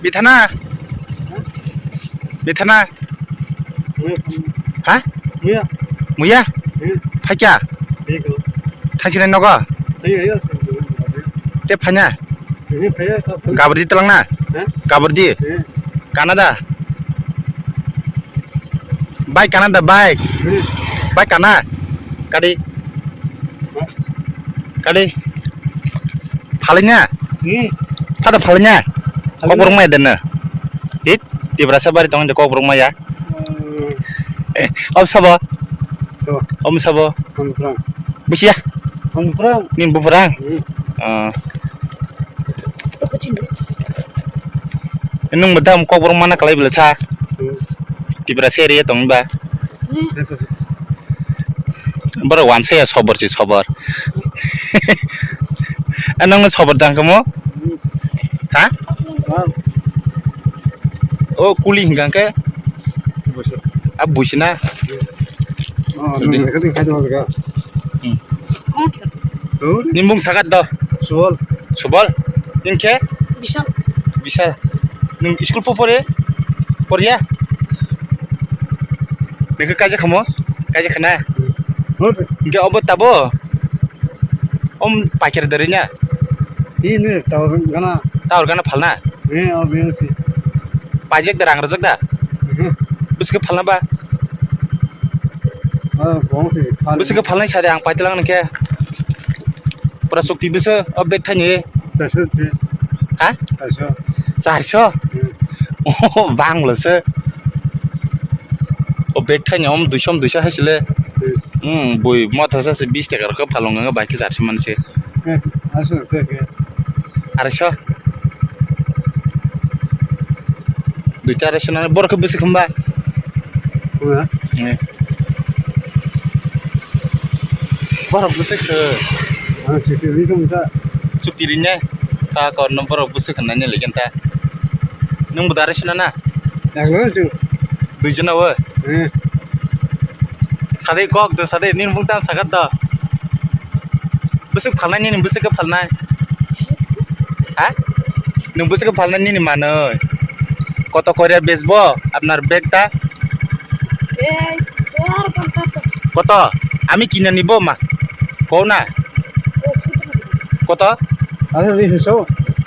बिथाना बिथाना हा मुया फाइक्या थांसिनाय नगा ते फाइना गाबरदी तलांना गाबरदी Canada bike Canada bike काना काडी काडी फालिnya pada फालिnya kok burung maya dana dit di berasa bari tong de kok burung maya om sabo bisi ya nin bu perang enung bedam kok burung mana kalai belasa di berasa area tong ba baru wan saya sabar sih sabar enong sabar dang kamu ha oh kuli hinggang ke abusina nimbung sagat dah subal ingke bisa nung school popore ya nengke kaje kamu kaje kena ingke obat tabo om pakir darinya ini tahu gana falna pajak darang rezek dah bus ke falna ba bus ke falna sade ang paitilang nengke pura sukti bisa update tanya ha 400 oh bang loh se update tanya om 200 hasilnya boy mau thasa se 20 টাকা ke falong nga baki 400 man se 400 দুইটা রেশনের বড় বেশি খম্বা বড় বেশি চুক্তি রিনে তা কর নম্বর বেশি খানানে লেগেন তা নং বুদা রেশনা না দুইজন ও সাদে কক দ সাদে নিন বুংতাম সাগাত দ বেশি ফালনাই নিন বেশি কে ফালনাই হা নং বেশি কে ফালনাই নিন মানে কত করে বেচবো আপনার ব্যাগটা কত আমি কিনে নিব মা কও না কত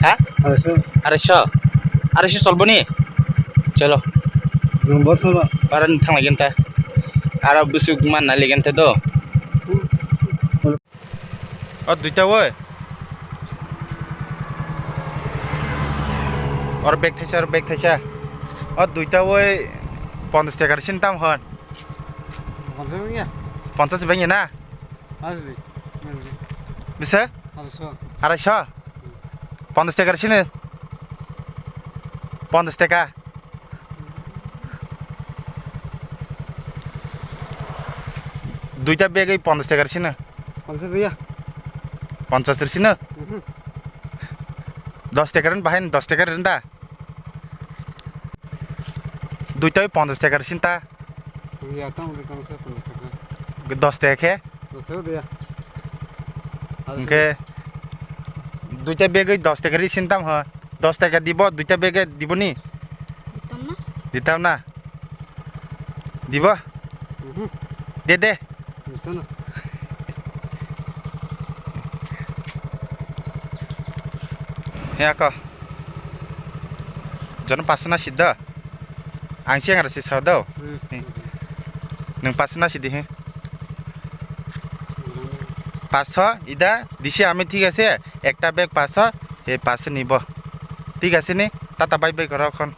হ্যাঁ 250 চলবো নি চলো কারণ থাকলাগেন তা আর বেশি মান না লেগেন তা তো দুইটা ওই और बैग थाइसा और दुईटा वही 50 টাকার চিন্তাম হন 50 ভেঙে না বেশে 250 50 টাকার চিনে 50 টাকা দুইটা ব্যাগ 50 টাকার চিনে 50 এর চিনে 10 টাকার বাহেন 10 টাকার রেন্দা দুইটাই 50 টাকার চিন্তা 10 টাকা খে ওকে দুইটা ব্যাগে 10 টাকারই চিন্তাম হ 10 টাকা দিব দুইটা ব্যাগে দিবনি দিতাম না দিব দে হ্যাঁ আকা জন পাসনা সিদ্ধা आं सिगां आरो साव दाव नों 500 সিদ্ধি হে 500 ইদা দিছে আমি ঠিক আছে একটা ব্যাগ 500 এই 500 নিব ঠিক আছে নি টাটা বাই বাই করো এখন